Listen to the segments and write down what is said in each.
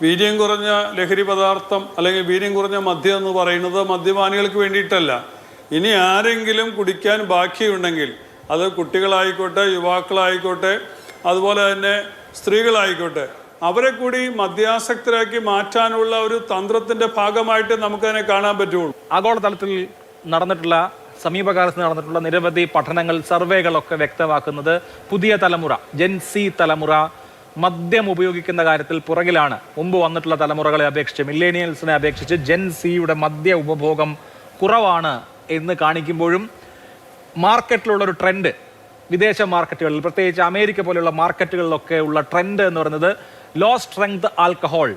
വീര്യം കുറഞ്ഞ ലഹരി പദാർത്ഥം അല്ലെങ്കിൽ വീര്യം കുറഞ്ഞ മദ്യം എന്ന് പറയുന്നത് മദ്യപാനികൾക്ക് വേണ്ടിയിട്ടല്ല. ഇനി ആരെങ്കിലും കുടിക്കാൻ ബാക്കിയുണ്ടെങ്കിൽ അത് കുട്ടികളായിക്കോട്ടെ, യുവാക്കളായിക്കോട്ടെ, അതുപോലെ തന്നെ സ്ത്രീകളായിക്കോട്ടെ, അവരെ കൂടി മദ്യാസക്തരാക്കി മാറ്റാനുള്ള ഒരു തന്ത്രത്തിന്റെ ഭാഗമായിട്ട് നമുക്കതിനെ കാണാൻ പറ്റുള്ളൂ. ആഗോളതലത്തിൽ നടന്നിട്ടുള്ള സമീപകാലത്ത് നടന്നിട്ടുള്ള നിരവധി പഠനങ്ങൾ, സർവേകളൊക്കെ വ്യക്തമാക്കുന്നത് പുതിയ തലമുറ, ജെൻസി തലമുറ മദ്യം ഉപയോഗിക്കുന്ന കാര്യത്തിൽ പുറകിലാണ്. മുമ്പ് വന്നിട്ടുള്ള തലമുറകളെ അപേക്ഷിച്ച്, മില്ലേനിയൽസിനെ അപേക്ഷിച്ച് ജെൻസിയുടെ മദ്യ ഉപഭോഗം കുറവാണ് എന്ന് കാണിക്കുമ്പോഴും മാർക്കറ്റിലുള്ളൊരു ട്രെൻഡ്, വിദേശ മാർക്കറ്റുകളിൽ പ്രത്യേകിച്ച് അമേരിക്ക പോലെയുള്ള മാർക്കറ്റുകളിലൊക്കെ ഉള്ള ട്രെൻഡ് എന്ന് പറയുന്നത് ലോ സ്ട്രെങ്ത് ആൽക്കഹോൾ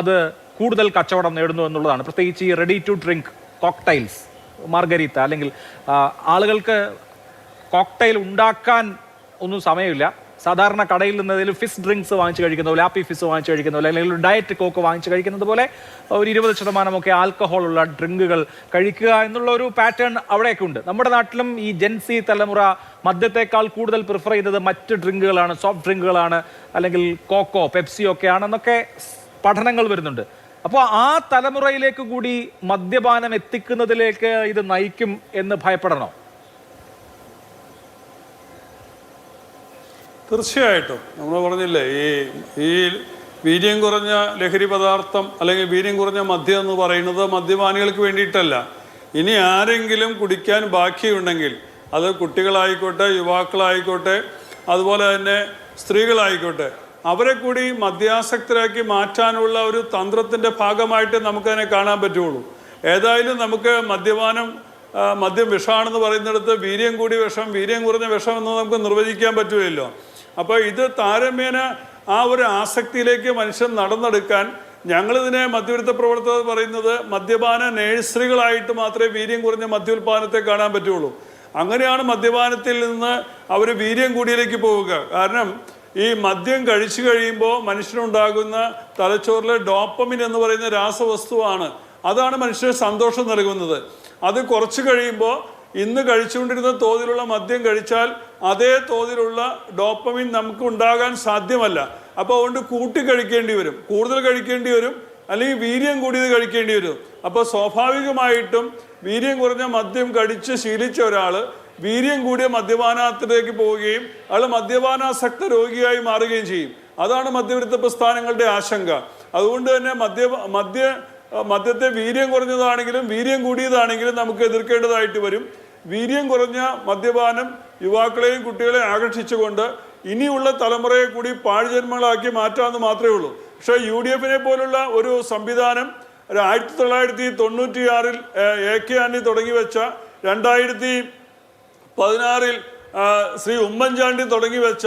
അത് കൂടുതൽ കച്ചവടം നേടുന്നു എന്നുള്ളതാണ്. പ്രത്യേകിച്ച് ഈ റെഡി ടു ഡ്രിങ്ക് കോക്ടൈൽസ്, മാർഗരീത്ത, അല്ലെങ്കിൽ ആളുകൾക്ക് കോക്ടൈൽ ഉണ്ടാക്കാൻ ഒന്നും സമയമില്ല. സാധാരണ കടയിൽ നിന്ന് ഫിസ് ഡ്രിങ്ക്സ് വാങ്ങിച്ച് കഴിക്കുന്ന പോലെ, ആപ്പി ഫിസ് വാങ്ങിച്ച് കഴിക്കുന്ന പോലെ, അല്ലെങ്കിൽ ഡയറ്റ് കോക്ക് വാങ്ങിച്ച് കഴിക്കുന്നത് പോലെ ഒരു 20% ആൽക്കഹോൾ ഉള്ള ഡ്രിങ്കുകൾ കഴിക്കുക എന്നുള്ള ഒരു പാറ്റേൺ അവിടെയൊക്കെ ഉണ്ട്. നമ്മുടെ നാട്ടിലും ഈ ജെൻസി തലമുറ മദ്യത്തെക്കാൾ കൂടുതൽ പ്രിഫർ ചെയ്യുന്നത് മറ്റ് ഡ്രിങ്കുകളാണ്, സോഫ്റ്റ് ഡ്രിങ്കുകളാണ്, അല്ലെങ്കിൽ കോക്കോ, പെപ്സിയോ ഒക്കെ ആണെന്നൊക്കെ പഠനങ്ങൾ വരുന്നുണ്ട്. അപ്പോൾ ആ തലമുറയിലേക്ക് കൂടി മദ്യപാനം എത്തിക്കുന്നതിലേക്ക് ഇത് നയിക്കും എന്ന് ഭയപ്പെടണോ? തീർച്ചയായിട്ടും. നമ്മൾ പറഞ്ഞില്ലേ, ഈ വീര്യം കുറഞ്ഞ ലഹരി പദാർത്ഥം അല്ലെങ്കിൽ വീര്യം കുറഞ്ഞ മദ്യം എന്ന് പറയുന്നത് മദ്യപാനികൾക്ക് വേണ്ടിയിട്ടല്ല. ഇനി ആരെങ്കിലും കുടിക്കാൻ ബാക്കിയുണ്ടെങ്കിൽ അത് കുട്ടികളായിക്കോട്ടെ, യുവാക്കളായിക്കോട്ടെ, അതുപോലെ തന്നെ സ്ത്രീകളായിക്കോട്ടെ, അവരെ കൂടി മദ്യാസക്തരാക്കി മാറ്റാനുള്ള ഒരു തന്ത്രത്തിൻ്റെ ഭാഗമായിട്ട് നമുക്കതിനെ കാണാൻ പറ്റുള്ളൂ. ഏതായാലും നമുക്ക് മദ്യം വിഷമാണെന്ന് പറയുന്നിടത്ത് വീര്യം കൂടി വിഷം, വീര്യം കുറഞ്ഞ വിഷം എന്ന് നമുക്ക് നിർവചിക്കാൻ പറ്റുമല്ലോ. അപ്പോൾ ഇത് താരതമ്യേന ആ ഒരു ആസക്തിയിലേക്ക് മനുഷ്യൻ നടന്നെടുക്കാൻ ഞങ്ങളിതിനെ മദ്യവിരുദ്ധ പ്രവർത്തകർ പറയുന്നത് മദ്യപാന നേഴ്സറികളായിട്ട് മാത്രമേ വീര്യം കുറഞ്ഞ മദ്യോൽപാദനത്തെ കാണാൻ പറ്റുള്ളൂ. അങ്ങനെയാണ് മദ്യപാനത്തിൽ നിന്ന് അവർ വീര്യം കൂടിയിലേക്ക് പോവുക. കാരണം ഈ മദ്യം കഴിച്ചു കഴിയുമ്പോൾ മനുഷ്യനുണ്ടാകുന്ന തലച്ചോറിലെ ഡോപ്പമിൻ എന്ന് പറയുന്ന രാസവസ്തുവാണ്. അതാണ് മനുഷ്യന് സന്തോഷം നൽകുന്നത്. അത് കുറച്ച് കഴിയുമ്പോൾ ഇന്ന് കഴിച്ചുകൊണ്ടിരുന്ന തോതിലുള്ള മദ്യം കഴിച്ചാൽ അതേ തോതിലുള്ള ഡോപ്പമിൻ നമുക്ക് ഉണ്ടാകാൻ സാധ്യമല്ല. അപ്പോൾ അതുകൊണ്ട് കൂട്ടി കഴിക്കേണ്ടി വരും, കൂടുതൽ കഴിക്കേണ്ടി വരും, അല്ലെങ്കിൽ വീര്യം കൂടിയത് കഴിക്കേണ്ടി വരും. അപ്പോൾ സ്വാഭാവികമായിട്ടും വീര്യം കുറഞ്ഞ മദ്യം കഴിച്ച് ശീലിച്ച ഒരാൾ വീര്യം കൂടിയ മദ്യപാനത്തിലേക്ക് പോവുകയും അയാൾ മദ്യപാനാസക്ത രോഗിയായി മാറുകയും ചെയ്യും. അതാണ് മദ്യവിരുദ്ധ പ്രസ്ഥാനങ്ങളുടെ ആശങ്ക. അതുകൊണ്ട് തന്നെ മദ്യത്തെ വീര്യം കുറഞ്ഞതാണെങ്കിലും വീര്യം കൂടിയതാണെങ്കിലും നമുക്ക് എതിർക്കേണ്ടതായിട്ട് വരും. വീര്യം കുറഞ്ഞ മദ്യപാനം യുവാക്കളെയും കുട്ടികളെയും ആകർഷിച്ചുകൊണ്ട് ഇനിയുള്ള തലമുറയെ കൂടി പാഴ്ജന്മങ്ങളാക്കി മാറ്റാമെന്ന് മാത്രമേ ഉള്ളൂ. പക്ഷേ UDF പോലുള്ള ഒരു സംവിധാനം 1996 AK ആന്റണി തുടങ്ങി വെച്ച, 2016 ശ്രീ ഉമ്മൻചാണ്ടി തുടങ്ങി വെച്ച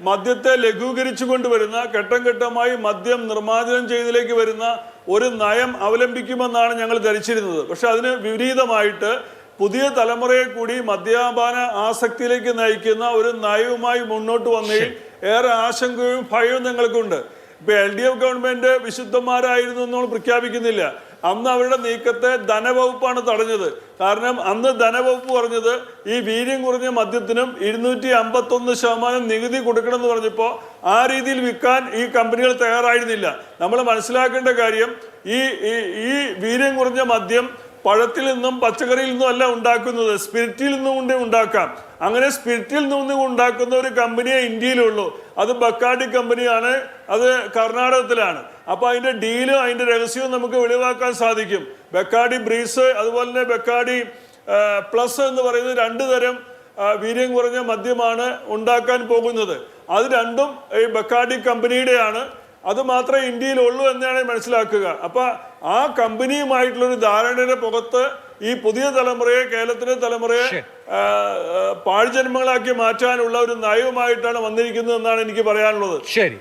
മദ്യത്തെ ലഘൂകരിച്ചു കൊണ്ടുവരുന്ന, ഘട്ടം ഘട്ടമായി മദ്യം നിർമ്മാർജ്ജനം ചെയ്തതിലേക്ക് വരുന്ന ഒരു നയം അവലംബിക്കുമെന്നാണ് ഞങ്ങൾ ധരിച്ചിരുന്നത്. പക്ഷെ അതിന് വിപരീതമായിട്ട് പുതിയ തലമുറയെ കൂടി മദ്യപാന ആസക്തിയിലേക്ക് നയിക്കുന്ന ഒരു നയവുമായി മുന്നോട്ട് വന്നതിൽ ഏറെ ആശങ്കയും ഭയവും ഞങ്ങൾക്കുണ്ട്. ഇപ്പൊ LDF ഗവൺമെന്റ് വിശുദ്ധന്മാരായിരുന്നു നമ്മൾ പ്രഖ്യാപിക്കുന്നില്ല. അന്ന് അവരുടെ നീക്കത്തെ ധനവകുപ്പാണ് തടഞ്ഞത്. കാരണം അന്ന് ധനവകുപ്പ് പറഞ്ഞത് ഈ വീര്യം കുറഞ്ഞ മദ്യത്തിനും 251% നികുതി കൊടുക്കണമെന്ന് പറഞ്ഞപ്പോൾ ആ രീതിയിൽ വിൽക്കാൻ ഈ കമ്പനികൾ തയ്യാറായിരുന്നില്ല. നമ്മൾ മനസ്സിലാക്കേണ്ട കാര്യം, ഈ വീര്യം കുറഞ്ഞ മദ്യം പഴത്തിൽ നിന്നും പച്ചക്കറിയിൽ നിന്നും അല്ല ഉണ്ടാക്കുന്നത്, സ്പിരിറ്റിൽ നിന്നും കൊണ്ട് ഉണ്ടാക്കാം. അങ്ങനെ സ്പിരിറ്റിൽ നിന്നും ഉണ്ടാക്കുന്ന ഒരു കമ്പനിയെ ഇന്ത്യയിലുള്ളൂ. അത് ബക്കാഡി കമ്പനിയാണ്, അത് കർണാടകത്തിലാണ്. അപ്പോൾ അതിൻ്റെ ഡീലും അതിൻ്റെ രഹസ്യവും നമുക്ക് വെളിവാക്കാൻ സാധിക്കും. ബക്കാഡി ബ്രീസ്, അതുപോലെ തന്നെ ബക്കാഡി പ്ലസ് എന്ന് പറയുന്നത് 2 തരം വീര്യം കുറഞ്ഞ മദ്യമാണ് ഉണ്ടാക്കാൻ പോകുന്നത്. അത് രണ്ടും ഈ ബക്കാഡി കമ്പനിയുടെയാണ്. അത് മാത്രമേ ഇന്ത്യയിലുള്ളൂ എന്നാണ് മനസ്സിലാക്കുക. അപ്പൊ ആ കമ്പനിയുമായിട്ടുള്ളൊരു ധാരണയുടെ പുറത്ത് ഈ പുതിയ തലമുറയെ, കേരളത്തിലെ തലമുറയെ പാഴ്ജന്മങ്ങളാക്കി മാറ്റാനുള്ള ഒരു നയവുമായിട്ടാണ് വന്നിരിക്കുന്നത് എന്നാണ് എനിക്ക് പറയാനുള്ളത്. ശരി.